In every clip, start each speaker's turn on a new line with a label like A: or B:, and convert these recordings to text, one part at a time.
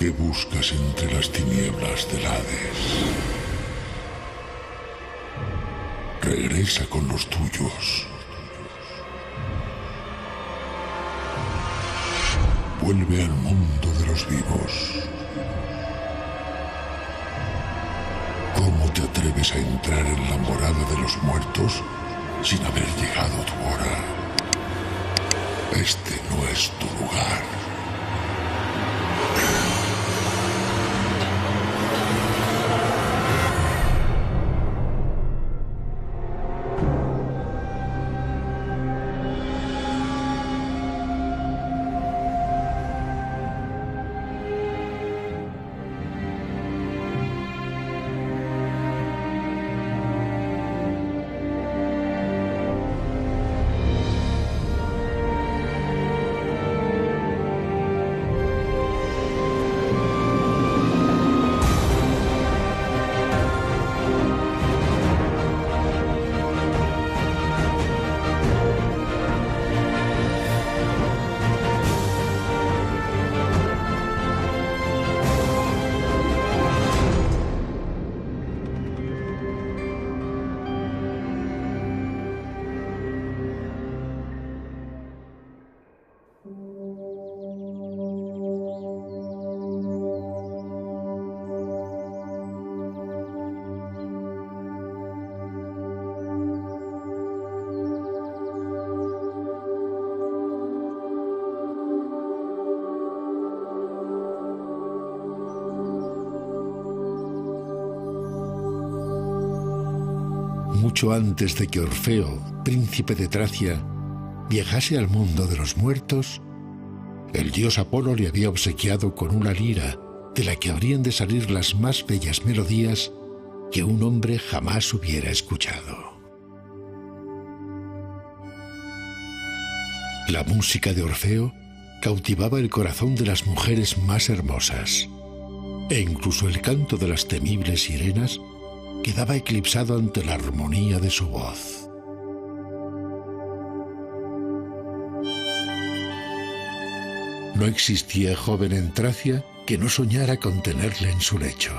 A: ¿Qué buscas entre las tinieblas del Hades? Regresa con los tuyos. Vuelve al mundo de los vivos. ¿Cómo te atreves a entrar en la morada de los muertos sin haber llegado tu hora? Este no es tu lugar.
B: Mucho antes de que Orfeo, príncipe de Tracia, viajase al mundo de los muertos, el dios Apolo le había obsequiado con una lira de la que habrían de salir las más bellas melodías que un hombre jamás hubiera escuchado. La música de Orfeo cautivaba el corazón de las mujeres más hermosas, e incluso el canto de las temibles sirenas quedaba eclipsado ante la armonía de su voz. No existía joven en Tracia que no soñara con tenerle en su lecho.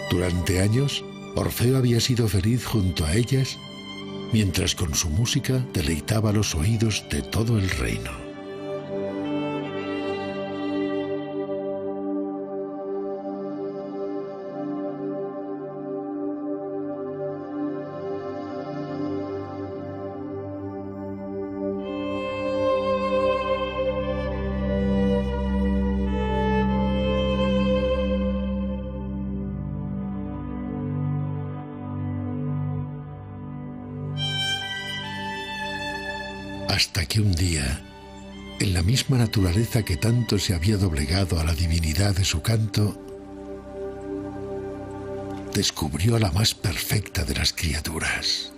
B: Durante años, Orfeo había sido feliz junto a ellas, mientras con su música deleitaba los oídos de todo el reino. Hasta que un día, en la misma naturaleza que tanto se había doblegado a la divinidad de su canto, descubrió a la más perfecta de las criaturas,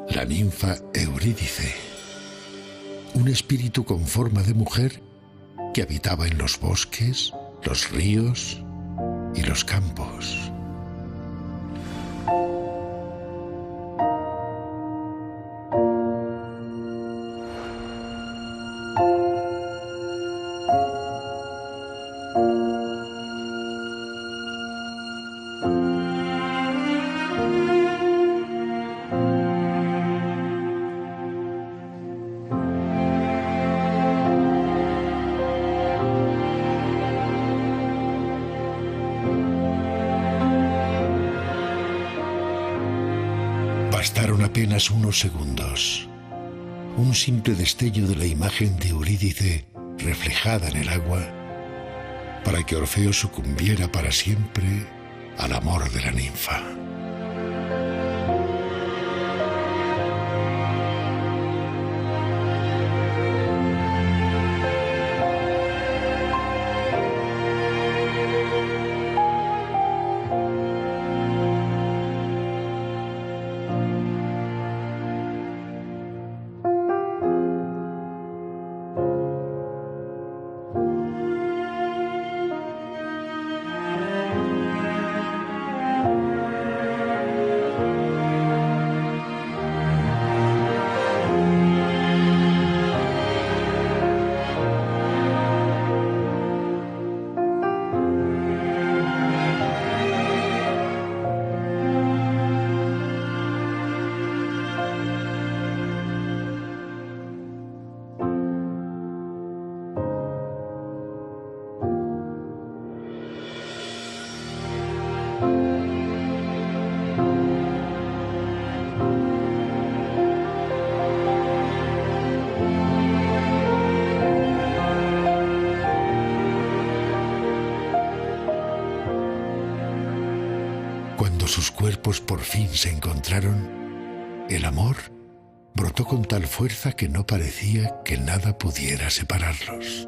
B: la ninfa Eurídice, un espíritu con forma de mujer que habitaba en los bosques, los ríos y los campos. Bastaron apenas unos segundos, un simple destello de la imagen de Eurídice reflejada en el agua, para que Orfeo sucumbiera para siempre al amor de la ninfa. cuerpos por fin se encontraron, el amor brotó con tal fuerza que no parecía que nada pudiera separarlos.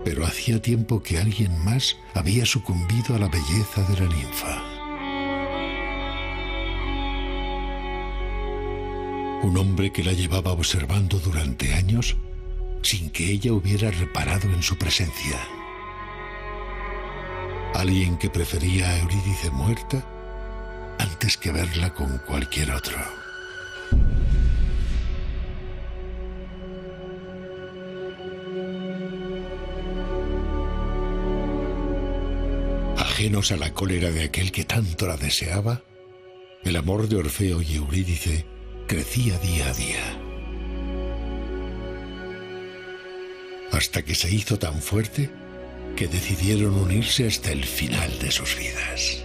B: Pero hacía tiempo que alguien más había sucumbido a la belleza de la ninfa. Un hombre que la llevaba observando durante años sin que ella hubiera reparado en su presencia. Alguien que prefería a Eurídice muerta antes que verla con cualquier otro. Ajenos a la cólera de aquel que tanto la deseaba, el amor de Orfeo y Eurídice crecía día a día. Hasta que se hizo tan fuerte que decidieron unirse hasta el final de sus vidas.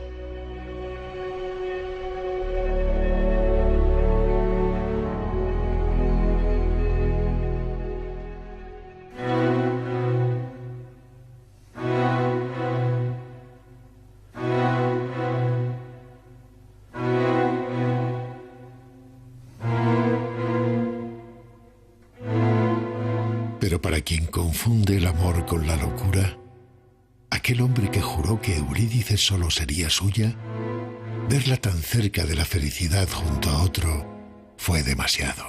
B: Pero para quien confunde el amor con la locura, aquel hombre que juró que Eurídice solo sería suya, verla tan cerca de la felicidad junto a otro fue demasiado.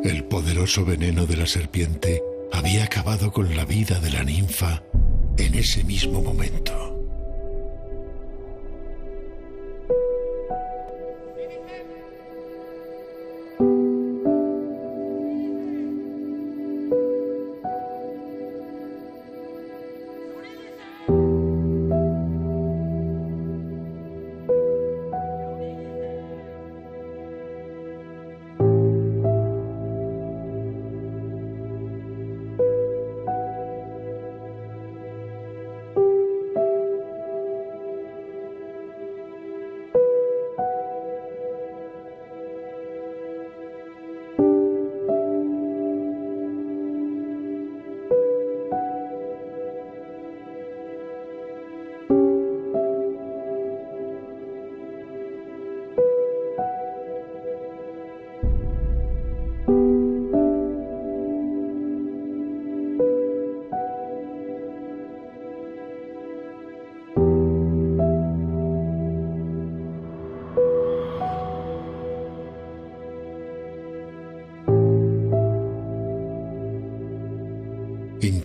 B: El poderoso veneno de la serpiente había acabado con la vida de la ninfa en ese mismo momento.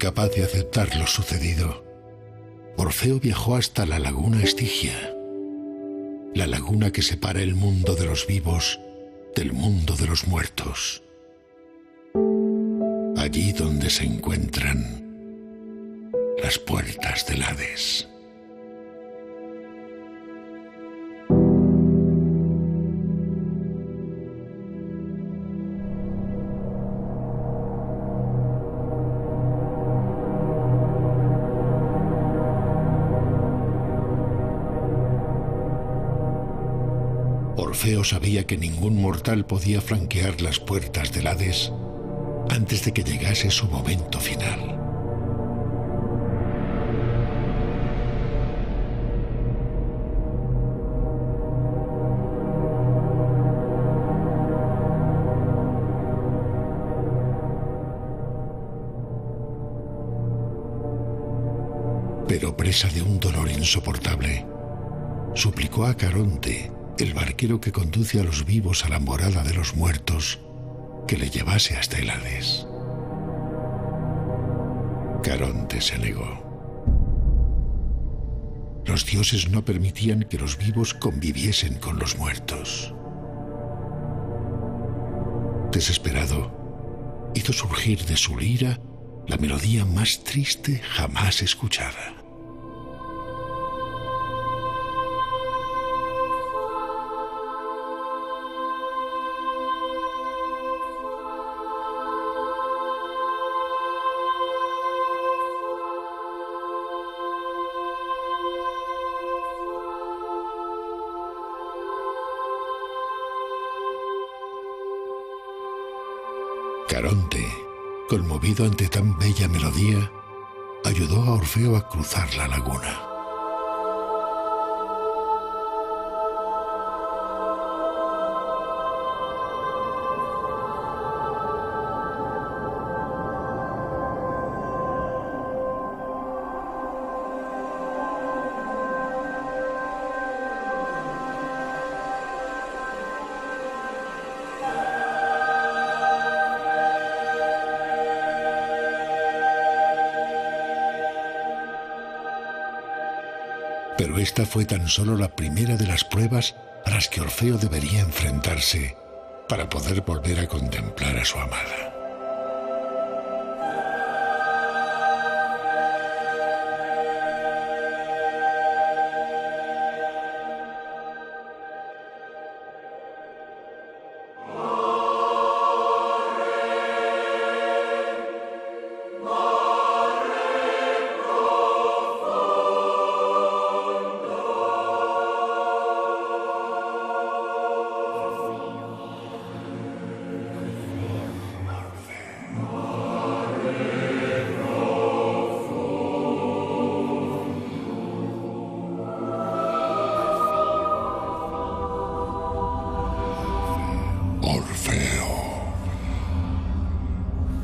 B: incapaz de aceptar lo sucedido, Orfeo viajó hasta la laguna Estigia, la laguna que separa el mundo de los vivos del mundo de los muertos. Allí donde se encuentran las puertas del Hades. Orfeo sabía que ningún mortal podía flanquear las puertas del Hades antes de que llegase su momento final. Pero presa de un dolor insoportable, suplicó a Caronte, el barquero que conduce a los vivos a la morada de los muertos, que le llevase hasta el Hades. Caronte se negó. Los dioses no permitían que los vivos conviviesen con los muertos. Desesperado, hizo surgir de su lira la melodía más triste jamás escuchada. Caronte, conmovido ante tan bella melodía, ayudó a Orfeo a cruzar la laguna. Pero esta fue tan solo la primera de las pruebas a las que Orfeo debería enfrentarse para poder volver a contemplar a su amada.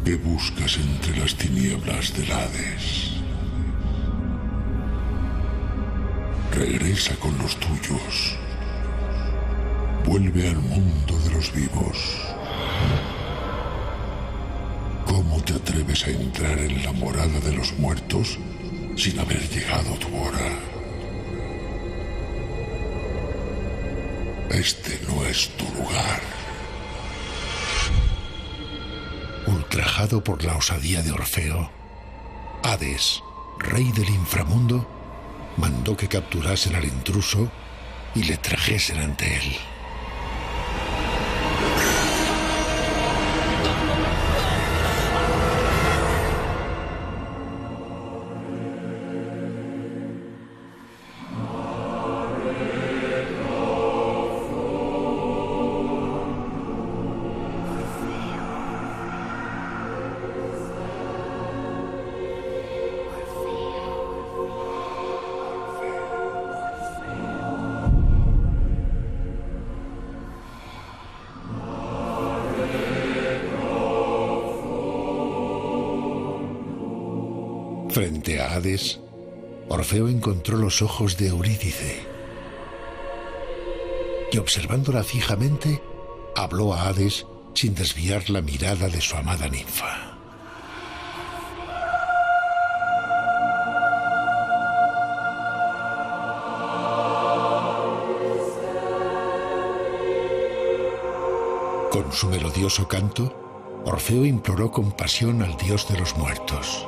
A: ¿Qué buscas entre las tinieblas del Hades? Regresa con los tuyos. Vuelve al mundo de los vivos. ¿Cómo te atreves a entrar en la morada de los muertos sin haber llegado tu hora? Este no es tu lugar.
B: Ultrajado por la osadía de Orfeo, Hades, rey del inframundo, mandó que capturasen al intruso y le trajesen ante él. Frente a Hades, Orfeo encontró los ojos de Eurídice y, observándola fijamente, habló a Hades sin desviar la mirada de su amada ninfa. Con su melodioso canto, Orfeo imploró compasión al dios de los muertos.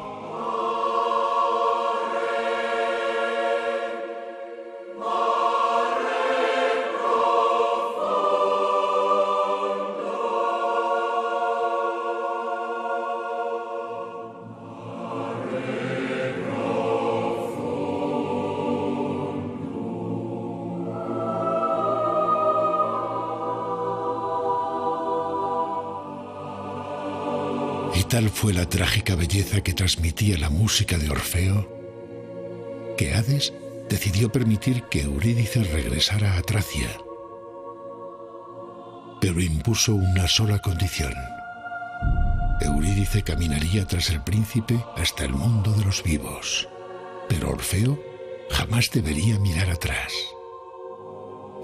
B: Y tal fue la trágica belleza que transmitía la música de Orfeo, que Hades decidió permitir que Eurídice regresara a Tracia. Pero impuso una sola condición. Eurídice caminaría tras el príncipe hasta el mundo de los vivos, pero Orfeo jamás debería mirar atrás.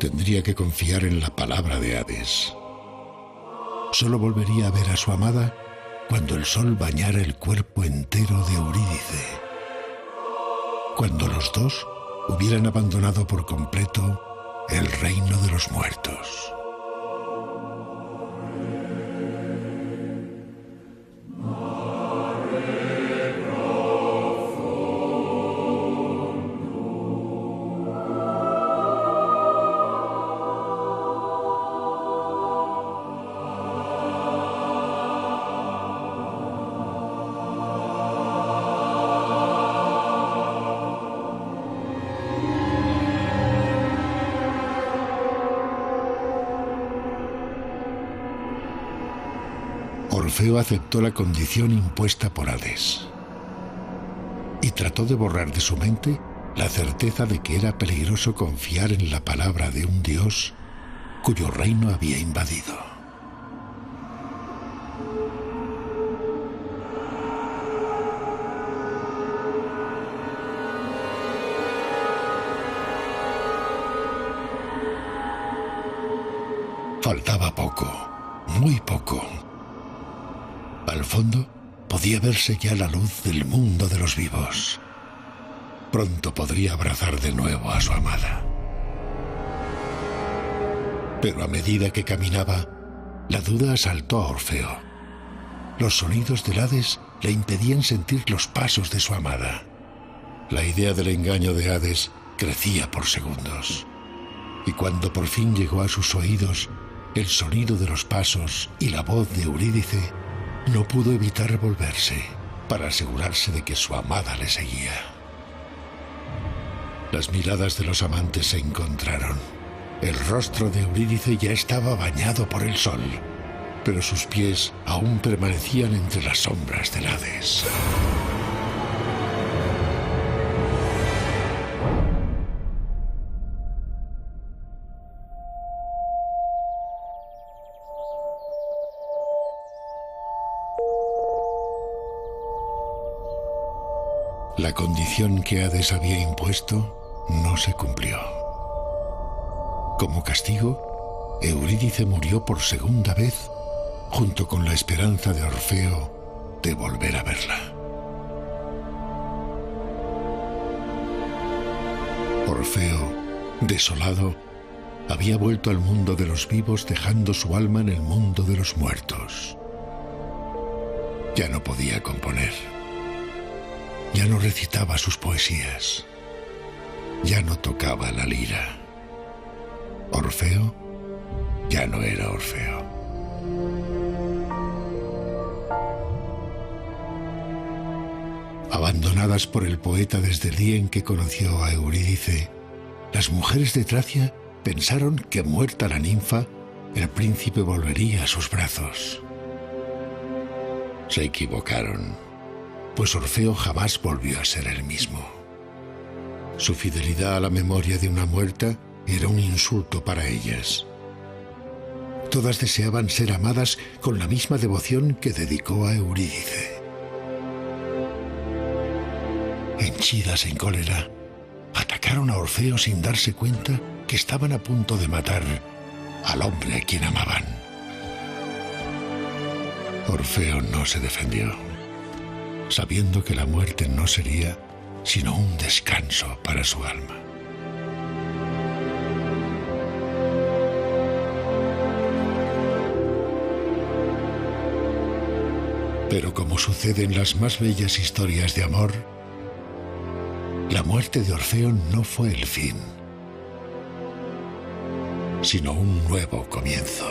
B: Tendría que confiar en la palabra de Hades. Solo volvería a ver a su amada cuando el sol bañara el cuerpo entero de Eurídice, cuando los dos hubieran abandonado por completo el reino de los muertos. Orfeo aceptó la condición impuesta por Hades y trató de borrar de su mente la certeza de que era peligroso confiar en la palabra de un dios cuyo reino había invadido. Faltaba poco, muy poco. Al fondo podía verse ya la luz del mundo de los vivos. Pronto podría abrazar de nuevo a su amada. Pero a medida que caminaba, la duda asaltó a Orfeo. Los sonidos del Hades le impedían sentir los pasos de su amada. La idea del engaño de Hades crecía por segundos. Y cuando por fin llegó a sus oídos el sonido de los pasos y la voz de Eurídice, no pudo evitar volverse para asegurarse de que su amada le seguía. Las miradas de los amantes se encontraron. El rostro de Eurídice ya estaba bañado por el sol, pero sus pies aún permanecían entre las sombras del Hades. La condición que Hades había impuesto no se cumplió. Como castigo, Eurídice murió por segunda vez, junto con la esperanza de Orfeo de volver a verla. Orfeo, desolado, había vuelto al mundo de los vivos dejando su alma en el mundo de los muertos. Ya no podía componer. Ya no recitaba sus poesías. Ya no tocaba la lira. Orfeo ya no era Orfeo. Abandonadas por el poeta desde el día en que conoció a Eurídice, las mujeres de Tracia pensaron que, muerta la ninfa, el príncipe volvería a sus brazos. Se equivocaron, pues Orfeo jamás volvió a ser el mismo. Su fidelidad a la memoria de una muerta era un insulto para ellas. Todas deseaban ser amadas con la misma devoción que dedicó a Eurídice. Henchidas en cólera, atacaron a Orfeo sin darse cuenta que estaban a punto de matar al hombre a quien amaban. Orfeo no se defendió, sabiendo que la muerte no sería sino un descanso para su alma. Pero como sucede en las más bellas historias de amor, la muerte de Orfeo no fue el fin, sino un nuevo comienzo.